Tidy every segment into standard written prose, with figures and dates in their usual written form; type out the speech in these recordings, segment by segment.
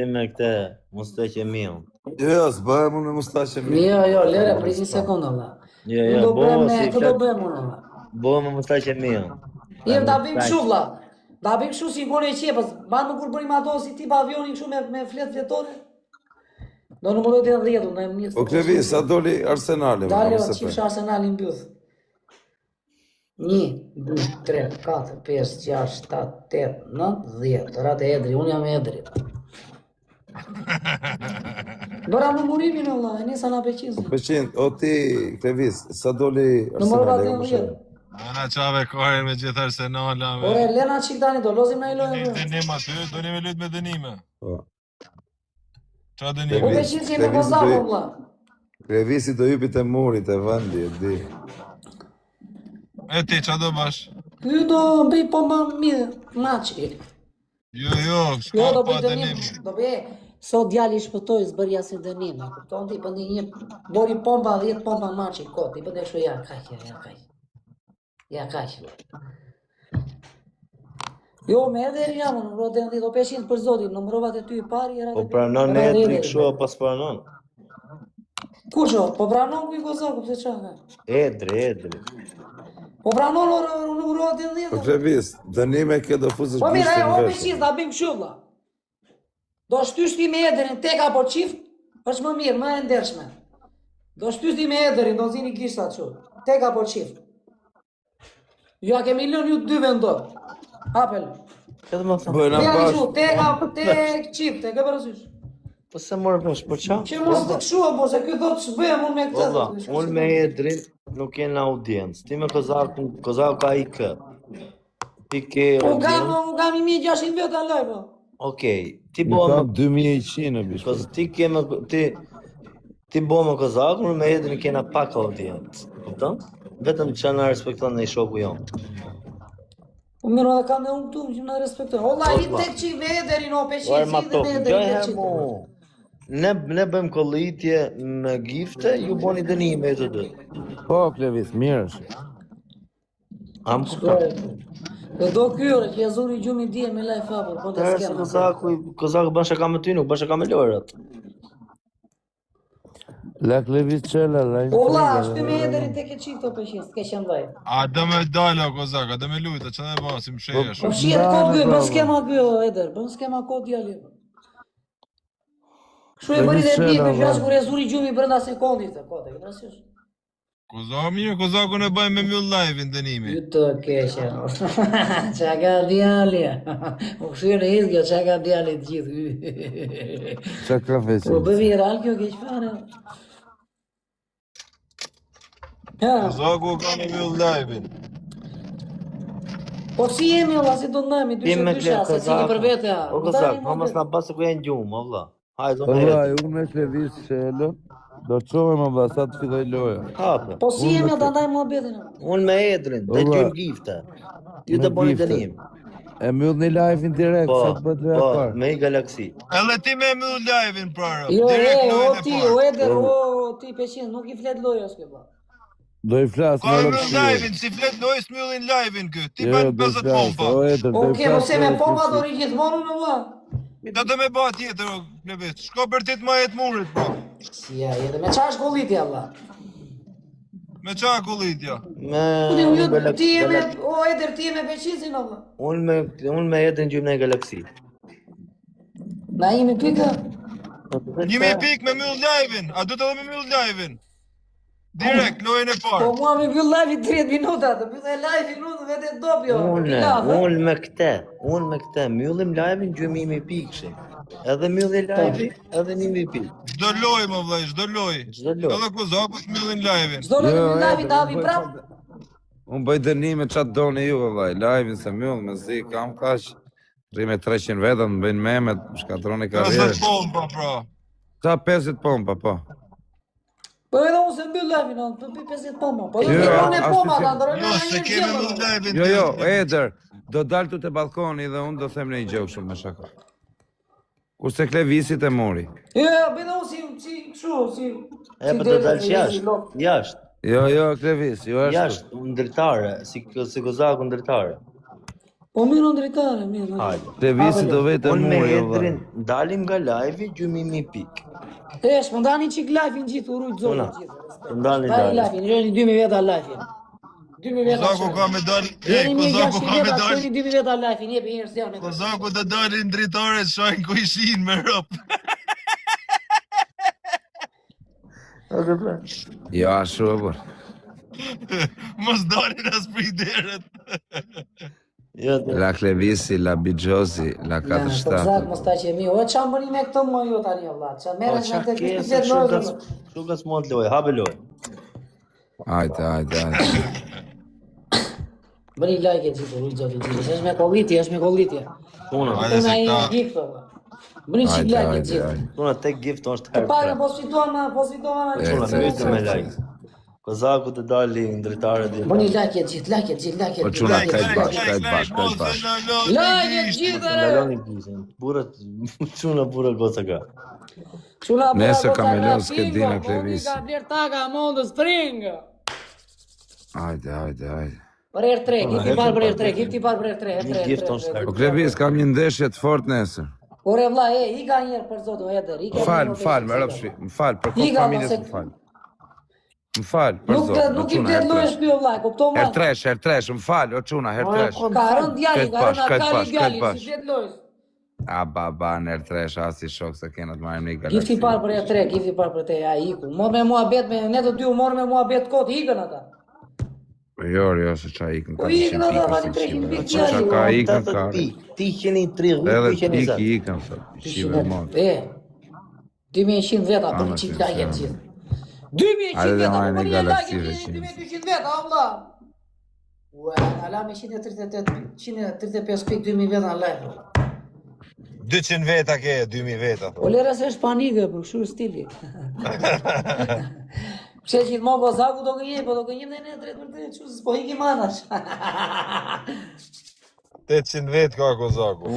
me këtë mustaqe mion. Jo, s'bëhem unë me mustaqe mion. Jo, lere, prit një sekundë, valla. Jo, Do bo bëhem si ne, do bëhem unë, valla. Bo me mustaqe mion. Jem da bëjmë kështu, valla. Da bëjmë kështu si ngone e qepës. Banë më kur bërim ato si tip avionin kështu me fletë fletore. Do në më dojtë e dhjetu, në e mjetë. Po Klevi, sa doli Arsenali? Dalë, qifsh Arsenalin bjuth. 1, 2, 3, 4, 5, 6, 7, 8, 9, 10. Ratë e Edri, unë jam e Edri. Bëra në murimin, Allah, e njësa nga peqizë. Peqin, o ti, Klevis, sa doli Në mërë Arsenali? batë e dhjetë. Ana qave kohën me gjithë Arsenala me. Ore, lena qik tani do, lozim na i lojë bërë. Dënim aty, do një me lut me dënime. Po. Qa Po dënime? peqizë që jemi kozavo, vla. Klevisi do hypit e murit e vëndi, e di. E ti, qa do bash? Ky do bëj po më mirë, maçi. Jo, Jo, shka do pa bëj dënim. dënim. Do bëj, sot djali shpëtoj zbërja si dënim. Kupton ti, për një bori pompa, 10 pompa maçi, kot. I bëndë kështu ja, kaq. Ja, kaq. Jo, me edhe jam, në mërë dhe do 500 për zotin, në mërovat e ty i pari, era Po pranon e Edri kështu apo s'pranon? Kusho, po pranon kuj Kozaku, pëse qa? Edri. Po pranon në mërovat e Po 10. Klevis, dënime ke do fuzësh Po mira, bishtin o veshë. peqis, da bim kështu, vlla. Do shtysh ti me Ederin, tek apo qift, është më mirë, më e ndershme. Do shtysh ti me Ederin, do zini kishta që, tek apo qift. Jo, a kemi lënë ju 2 vendor. Apel. Këtë më thëmë. Bëjna Jam bash. kështu, tek qift, e ke parasysh. Po se morë vesh, po qa? Që mos të kështu, po se ky thot ç'bëhem unë me këtë. Valla, unë me Edrin nuk kena audiencë. Ti me Kozaku ka i kë. Ti ke U audiencë. gam 1600 veta loj, po. Okej, ti Më bo ka me... 2100 e bishtë. Ti ke me... Ti bo me Kozaku, unë me Edrin kena pak audiencë. Kupton? Vetëm që na respekton në i shoku jonë. Po mirë edhe kam dhe unë këtu që na respektojnë. Olla, i tek qik me Ederin, o peqin, Ore ma si dhe top, me gjoj Ederin tek her qik. mu. Ne bëjmë kollitje me gifte, ju boni dënime e të dy. Po, Klevis, mirë është. Am kupton? Dhe do kyore që jazuri gjumi dje me life hapër, po të Tërë se skema. Kozaku bën shaka me ty, nuk bën shaka me lojrat. La Klevis qela, la O vla, shty me Ederin tek e qik të peqin, s'ke qenë vaj. A do me dala Kozak, a do me lujta, qa dhe ba, si më sheja Po shumë. shihet kod gëj, bën skema gëj, Eder, bën skema kod djali. Kështu e bëri dhe ti, me gjash kur jazuri gjumi brenda sekondit të kote, këtë rasysh. Kozak mirë, Kozaku në bëjmë me mjull live-in dënimi. Ju të keqe, qa ka djali, u kështu në izgjo, qa ka djali të gjithë. Qa ka Po veqin? bë viral kjo keq fare. Ja, Kozaku ka me mjull live-in. po si jemi valla, si do ndajmi, Ti me dyshe këtë se cili për vete ja. O Kozak, hamas na basë ku janë gjumë, valla. Hajde, do me Valla, jetë. unë me Klevis qela, do të qove më valla, sa të filloj loja. Hape. Po si jemi ta ndajmë muhabetin. Unë me Edrin, dhe Valla. gjujmë gifte. Ju të Me boni gifte. dënim. E mbyll një live-in direkt, Po, sa të bët loja po, parë. me i galaksi. Edhe ti me mjull live-in prara, Jo, direkt o lojën e ti, parë. o Eder, o ti peqin, nuk i flet loja s'ke ba. Do i flasë Ka me me mjull rëpshirë. live-in, si flet lojës mjullin live-in kë, ti Jo, bën do i 50 flasë, pompa. o Eder, do i Oke, po se me pompa do rëpshirë. ri gjithmonë në vlla. Do të me ba tjetër, o Klevis, shko për ti të majet murit, bro. Si ja, jetë, me qa është gollitja vlla? Me qa kullitja? Me... Ti je me, o Eder, ti je me peqisin vlla. Unë me Edrin gjujmë në galaksi. Na jemi pika? 1000 pik me mjull live-in, a du të dhe me mjull live-in? Direkt, lojën e Po parë. mua me byll live i 30 minuta, të byll e live i minutë vete dopjo. Unë me këte, mbyllim live-in gjujmë 1000 pikë. Edhe mbylli live-i, edhe 1000 pikë. Çdo lojë më vllai, çdo lojë. Çdo lojë. Edhe Kozaku mbyllin live-in. Çdo në byll live i davi prap. Unë bëj dënime qatë doni ju, vëllaj, live-in se mjullë, me zi, kam kaq. Rime 300 vetën, më bëjnë memet, shkatroni 50 karrierë. pompa, pra. Qa 50 pompa, po. Po edhe unë se mbyll live i në, të pi 50 pompa. Po Jo, dhe unë e ashtu pompa, si- ta ndërën Jo, se kemi mbyll live-in. Jo, Eder, do dalë tu te balkoni dhe unë do them në i gjokë shumë me shaka. Kurse Klevisit e mori. Jo, bëjnë unë si kështu, si... E për të dalë jashtë. Jo, Klevis, jo ashtu. Jashtë, ndërtare, si Kozaku ndërtare. Po mirë në dritare, mirë. Hajde. Lëvizje do vetë Unë me muri, o Edrin vllai. dalim nga live-i 2000 pik. Esh, më ndani qik live-in gjithë, urujt zonë Una, gjithë. të ndani Dani live. live-in, jeni 2000 veta live-in. 2000 veta Kozaku ka me dal, Jeni Kozaku 1600 ka me veta, dal. shkojni 2000 veta live-in, jepi njërë zjarë me të. Kozaku të dalin dritare shajnë ku ishin me rop. Ja, ashtu e bër. Mos dalin as prej deret. Jo, të La Klevisi, la Bigjozi, la Po zak 47. mos ta që mi, o qa më bëni me këto më jo tani o vlla, qa Po merresh me qa të ke, këtë se vetë lojë. shukas mund lojë, habe lojë. Hajde. Bëni like e gjithë, urujt zotë gjithë, është me kollitje. Una, Hajde se Una i këta. gift o vlla. Bëni qik like e gjithë. una tek gift është Po herë. pare, po fituam në Una, E, mytë me like. Kozaku të dali në dritare dhe... Bëni like e gjithë, like e gjithë. Po çuna like e kajt gjithë. bash, kajt bash. Like e gjithë, re! Ndaloni gjizën. Burët, çuna burë goca ka. Çuna Nese bura, Kamelon bota, s'ke bingo, di në Klevis. Monika bler taka mondo spring. Hajde. Për herë 3, gifti parë për herë 3, gifti parë për herë 3, Gift është herë. Po Klevis, kam një ndeshje të fort nesër. Ore vlla, i ka një herë për zotë, Eder, i ka. Më rëp shpi, më fal, për kohë Iga, familjes mos e- më fal. Më fal, për Nuk zotë, nuk i blet lojë shpi o vlla, kupton Her ma? tresh, më fal, o çuna, her tresh. Ka rënë djali, Këtë bash, këtë bash, djali, këtë bash. si blet lojë. A baba, në her tresh, asi shok se kena të marrim një galaksi. Gifti parë për herë 3, gifti parë për te, ja iku. Mor me muhabet me ne të dy u mor me muhabet kot, ikën ata. Po jo, se qa ikën Po ka ikën 100 ata, pikë, vani si 300 qime. pikë Qa djali. ka ikën ka. Ti qeni 3 rrugë, Edhe ti qeni piki 20. ikën, thot, shive mod. 2100 veta për Ama çik që like sa. gjithë. 2100 Hajde veta, marrë po një një galaksi like veçinë. 2200 veta, valla. Ua, ala me 135 pikë 2000 veta në live. 200 veta ke, 2000 veta. O lera se është panike, për kështu stili. Pse gjithmonë Kozaku do gënjej, po do gënjim dhe ne drejt për drejt, që s'po hiki manash. 800 vet ka Kozaku.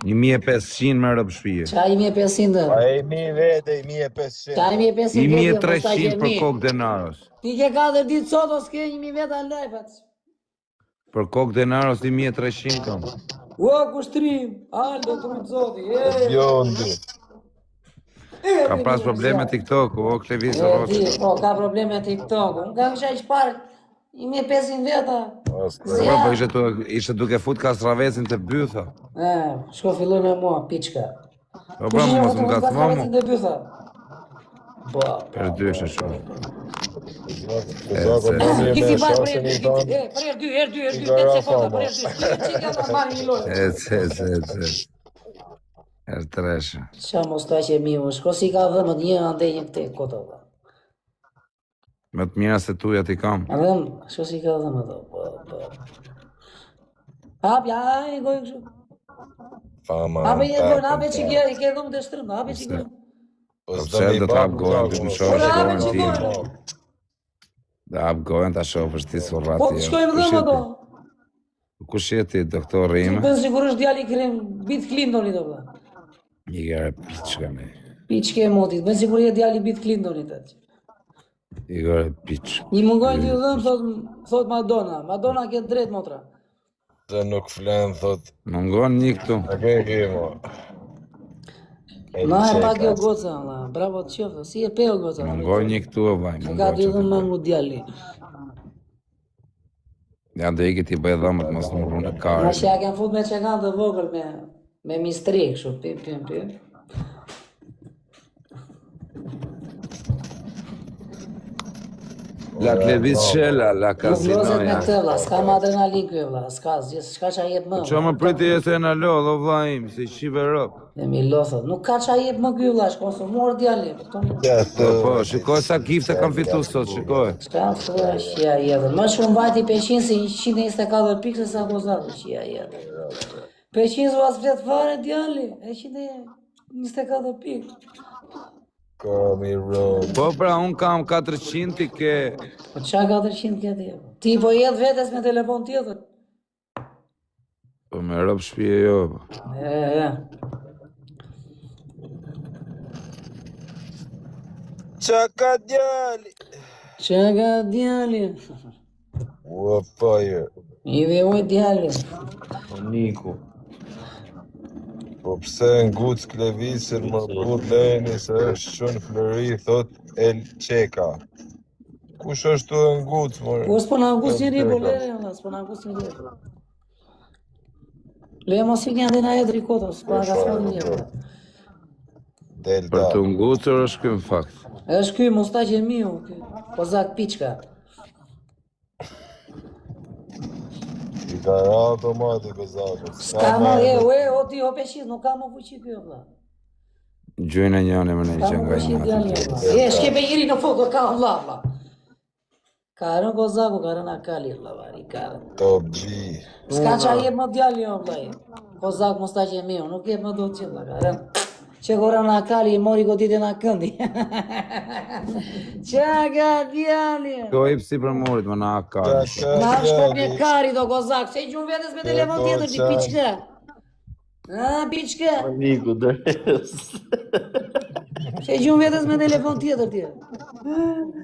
1500 me rëp shpije. Qa i 1500? A e 1000 vete, 1500. Qa i 1500? 1300 për kokë denaros. Ti ke 4 ditë sot, o s'ke 1000 veta në live, atë. Për kokë denaros 1300 kam. Ua, kushtrim, Aldo, të rrëtë zoti, Jo, ndy. Ka pas probleme TikTok, o Klevis o Di, roqë. po, ka probleme TikTok. Unë kam isha i shparë 1500 veta. Po ishe duke fut kastravecin të bytha. Shko filloj me mua, piçka. Po pra mos më ka thua mu. Dhe bytha. Po. Per dyshe shumë. Kozaku do një Kiti me parë për shosën herë i 2, tonë. për herë 2, 5 sekonda, për herë 2. Çika ta marrë një lojë. Et. Er treshe. Qa mos ta që mi, më shko si ka dhëmët një ande një këte koto. Më të mira se tuja ti kam. A dhëm, shko si ka dhëmët. Hapja, i gojë kështu. Fama. Hape një gojë, hape që i ke dhëmë të shtërmë, hape që i gojë. Po pse do të hap gojën, të më shohësh Ora, hape gojën që i tim. gojë. Dhe hap gojën ta shohësh ti surrati. Po, të shkojmë dhëmë ato. Kush je ti, doktor Rime? Bën sigurisht djali krim Bill Clintonit do vlla. I gjerë piçka me. Piçke e motit, bën sigurisht djali Bill Clintonit atë. I gjerë piç. I mungojnë t'ju dhëm, thot Madonna. Madonna ke drejt motra. Se nuk flen, thot. Mungon një këtu. A ke himo. Na e pak jo goca, valla. Bravo të qoftë, si e peo goca. Mungon një këtu o vaj. Ka dy dhëm mangu djali. Ja do iki ti bëj dhëmët mos më rrunë Na karë. që ja ken fut me çekan të vogël me mistri kështu, pim. La Klevis Shela, la Nuk lozet me Casinoja. këtë vlla, s'kam adrenalin ky vlla, s'ka, s'ka qa jep më. Qa më priti e se në lodh, o vla im, se shive rëp. Dhe mi lothot, nuk ka qa jep më ky vlla, shkonsumuar djali. Po, shikoj sa gifte kam fitu sot, shikoj. S'ka thua shia jetën. Më shumë vajti Peqin si 124 pikë se sa Kozaku shia jetën. Peqin s'u as flet fare djali, e 124 pikë. Komi road. Po pra, unë kam 400 ti ke... Po qa 400 këtë jetë? Ti po jetë vetes me telefon tjetër. Po me rëp shpije jo, po. E. Qa ka djali? Qa ka djali? Ua fire. I vjoj djali. O Niku. Po pse nguc klevisin më burr lejni se është qënë flëri, thot El Qeka. Kush është të nguc, more? Po s'po na ngus njëri, po le, valla, s'po na ngus njëri. Le mos i kënë dhe na e drikoto, s'po na ka s'po njëri. Delta. Për të ngucur është ky në fakt. Është ky mustaqe miu, ky. Kozak piçka. I ka ra automati Kozakut. S'ka më o ti o peshit, nuk ka më fuqi ky valla. Gjojnë e njëne më në i Ka që më nga i fuqi natë. djali. Shkepe njëri në fokë ka valla. Ka rën Kozaku, ka rën Akali valla, vari, ka rën. Top G. S'ka qa jep më djali o vllai. Kozak mustaqe miu, nuk jep më dot që valla, ka rën. Që kora në Akali i mori goditën a këndi. Qa ka djali? Ko i pësi për morit më në akar. Na shkop një kari do Kozak, se i gjumë vetës me telefon tjetër, ti piçka. Piçka. O Niku, dërës. Se i gjumë vetës me telefon tjetër tjetër.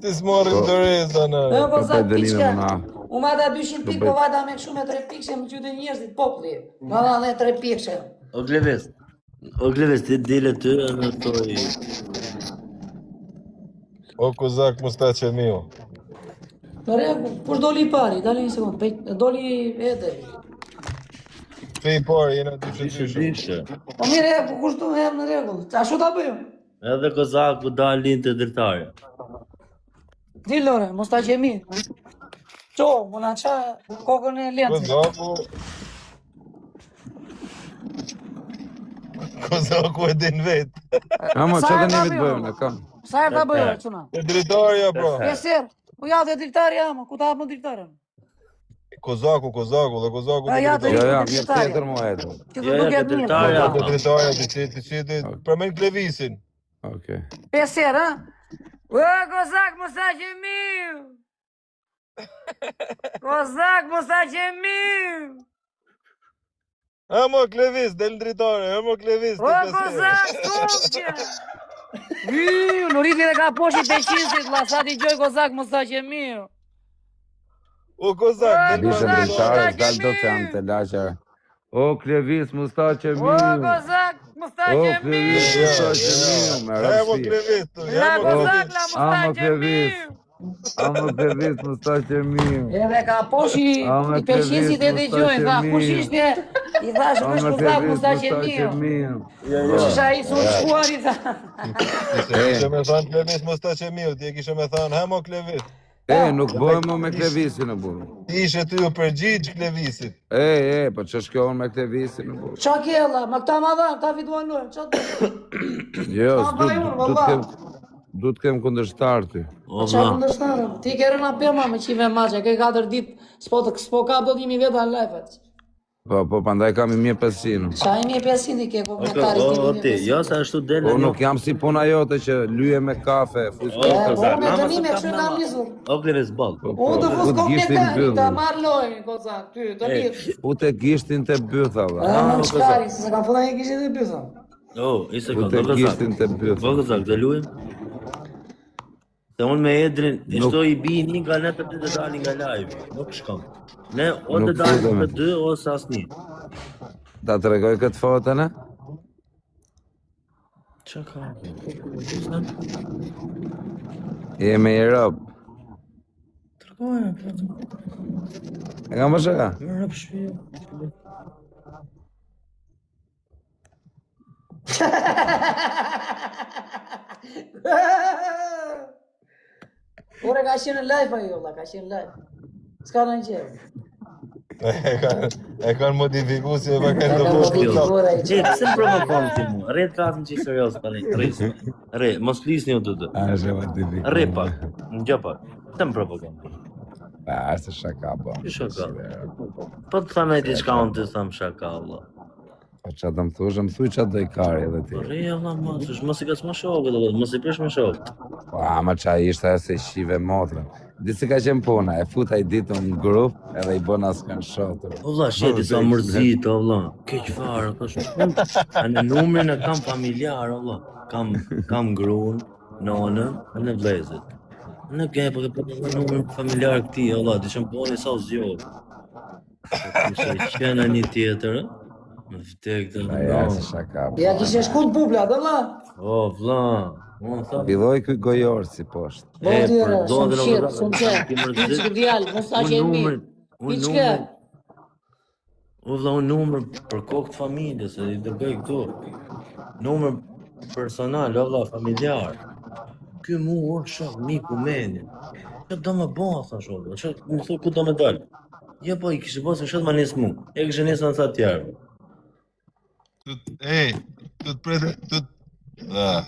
Ti s'morim të reza në. Kozak, dënime piçka. më na. U ma da 200 pikë, po vada me këshu me 3 pikë, se më qytë njerëzit populli. Ma da dhe 3 pikë. O Gleves, ti dile ty në toj... O Kozak mustaqe miu. Në regu, kush doli i pari, dali një sekund, doli edhe. Ti i parë, jena dy që Dishe. Po mire, kush do hem në regu, ashtu ta bëjmë. Edhe Kozaku dalin të dritare. Dillore, mos ta qemi. Qo, më na qa kokën e lencë. Kozaku e din vetë. Ama, Sa që e të ka njëvit bëjo? bëjmë, e kam. Sa e ta bëjë, quna? E dritarja, bro. Pjesër, u ja dhe driktari ama, ku ta hapë në driktarën? Kozaku, dhe Kozaku Ja, dhe ja, dritarja. Ja, ja, mirë tjetër mu e do. Që të duket mirë. dritarja. Dhe dritarja, të qiti, përmen klevisin. Okej. Pjesër, ha? O, Kozak, mos ta qemiu! Kozak, mos ta qemiu! Hamo klevis, del dritarja, hamo klevis. O, Kozak, kupqe! Luriti dhe ka poshi 500-sit, la, sa t'i gjoj Kozak, mos ta qemiu! O Kozak, del Bishë Kozak, dritarë, Kozak, dal do të jemi. janë të lashe. O, klevis, mustaqe O, miu. Kozak, mos ta O, qemiu! klevis, mustaqe miu, me Hamo rëpsi. klevis, tu, La, hamo Kozak, klevis. la, mos ta Amo klevis. qemiu! Amo klevis, mustaqe miu. Edhe ka poshi Ame i 500-sit e dhe gjojnë, tha, mustaqe kush miu. ishte? I thash, Amo kush Kozak, klevis, mos ta mustaqe qemiu! miu. Qësha i su shkuar, i tha. Se kishe me thanë klevis mustaqe miu, ti e kishe me thanë hamo klevis. Nuk bëjmë me klevisin në burë. Ti ishe ty u përgjigj klevisit. Po që shkjohën me klevisin në burë. Qa kella, ma këta ma dhanë, këta fituan lojnë, qa të... Jo, Ma bajur, valla. du të kem kundërshtar ty. O, Qa këndërshtarë, ti ke rëna pema me qive maqa, ke 4 dit, s'po kap do t'imi veta në lefet. Po, pandaj kam i 1500. Qa i 1500 i ke komentari ti o ti, 1500. jo sa ashtu dele Po nuk jam si puna jote që lyje me kafe, fush Po Kozak, me nama dënime, se kështu kam kam nama. njësur. O Gleves ball. U të fus Ku gishtin komentari, ta byllë. marrë lojnë, Kozak, ty, të mirë. Ute gishtin të bytha, vë. Në qkari, se kam fëllë e kishit e bytha. O, i sekund, Ute o Kozak. gishtin të bytha. O Kozak, dhe lujem? Se unë me Edrin, i shto i bi një nga ne të të dalin nga live, nuk shkam. Ne o të Nuk dalin fudeme. të dy, ose asni. Ta të regoj këtë fotën, e? Qa ka? Jemi i rëpë. Tërgojnë, E kam përshëka? më rëpë shpje. Ore ka qenë në live ajo, la, ka qenë live. S'ka në qenë. E kanë modifikuar si e pa kanë të Ka poshtë modifikuar ai. Gje, pse më provokon ti mu? Rre të klasën që i serios, tani, rre. Rre, mos flisni u të dy. A, është e modifikuar. Rre pak, në gjë pak. Pse më provokon? Pa, është shaka, po. Që shaka? Po të thamë e diçka unë të thamë shaka, Allah. Po që të më thush, më thuj që do i kari edhe ti. Rre, Allah, mos i ka s'ma shokë, mos i prish me shokë. Po, ama që a ishte e se shive motrën. Disi ka qenë puna, e futa i ditë në grup, edhe i bona s'kanë shotur. Allah, sheti sa mërzit, Allah. Keq fare, ka shumë. A në numrin e kam familjar, Allah. Kam gruan, nonën, në vlezit. Në ke, po të numrin familjar këti, Allah, di që më poni sa o zjohë. Kishe qenë një tjetër, më vdek të Na ja se shaka. Ja kishe shku në bubla, do vlla? O, vlla, unë tha... Filloj ky gojor si poshtë. Po E, tjera, për do shumë dhe shqip, në shumë vëzat, qep. ki mërzit. Piqë djallë, mos sa që e mirë. Piqë. O, vlla, unë numër për kokë të familjes, e i dërgoj këtu. Numër personal, o, vlla, familjar. Ky mu është shok, miku meni. Që do më bo, thash, o, vlla, që më thë ku do me dalë. Ja, po, i kishë bo se shëtë ma nisë mu. E kishë nisë në sa tjerë.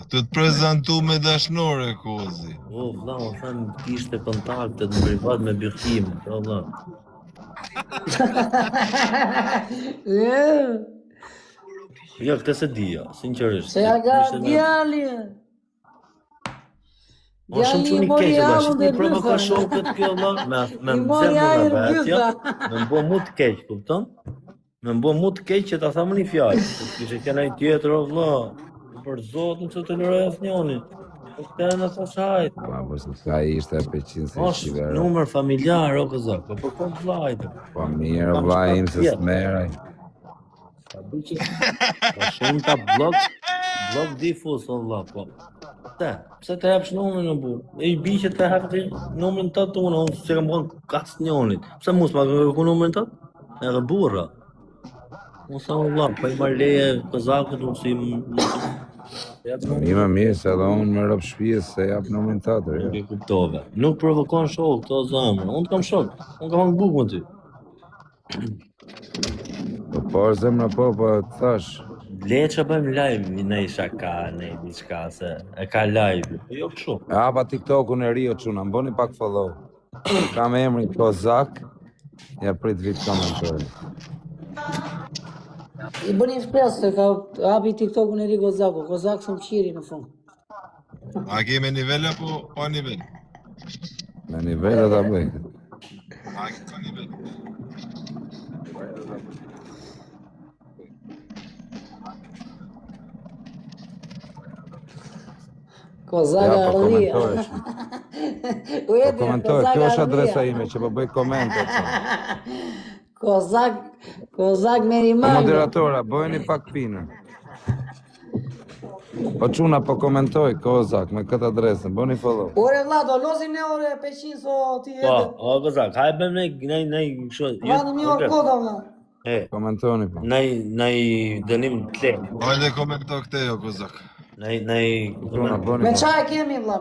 Tu të prezentu me dashnore, Kozi. O, vlla, më thënë, kishte kontaktet në privat me bjërkime, o, vlla. Jo, këtë se dija, sinqerisht. Se ja ka Ishte me- djali. O, shumë Djali që i një mori keqe, ba, avën shqit dhe një provokashon bythën. këtë kjo, valla, me I më mori zemrë ajër në vetja, bytha. me më bo mu të keq, kupton? Me më bo mu të keq që ta thamë një fjallë, se kishe kena i tjetër, o vlla, për zotën që të lëroj asë njoni. Po këtë e në thash hajt. Ama po se ka ishte 500 se Është shive ro. numër familjar, o këzak, po për kom vlajtë. Po mirë vlla im se s'meraj. Pa du që... Pa shumë ta blok difus, o vlla, po. Pse të hapsh numrin në burë? E i bi që të hapë ti numrin të të unë që kam bënë kasë njonit. Pse mus ma kërku numrin të? Edhe burra. Unë sa më vlla, pa i marrë leje këzakët, unë si... Ima mirë se edhe unë më rëpë shpijes se jap numrin tatër, jo. Nuk e kuptove. Nuk provokon shok, këto zamër. Unë kam shok, unë kam hangë bukë më ty. Po zemra po thash. Le që bëjmë live në i shaka, në i diçka, se e ka live. Po jo kështu. Hapa TikTokun e Rio çuna, mboni pak follow. Kam emrin Kozak. Ja prit vit komentoj. I bëni shpresë se ka hapi TikTokun e ri Kozako. Kozak shumë qiri në fund. A keme nivel apo pa nivel? Me nivele ta bëj. A ke pa nivel? Kozaka Ja po rria. komentoj. Po komentoj, kjo është adresa ime që po bëj komente. Kozak me Po rimanga. moderatora, bëjeni pak pinën. Po çuna po komentoj Kozak me këtë adresën, bëni follow. Ore vlla, do lozim ne ore 500 so ti Po, edhe. o këzak, hajë bëjmë nej kështu. Vani mi orë koda vlla. E, Komentoni po. nej dënim të le. Hajde komento këte jo, Kozak. Nej, Çuna bëni. Me çaj kemi vlla.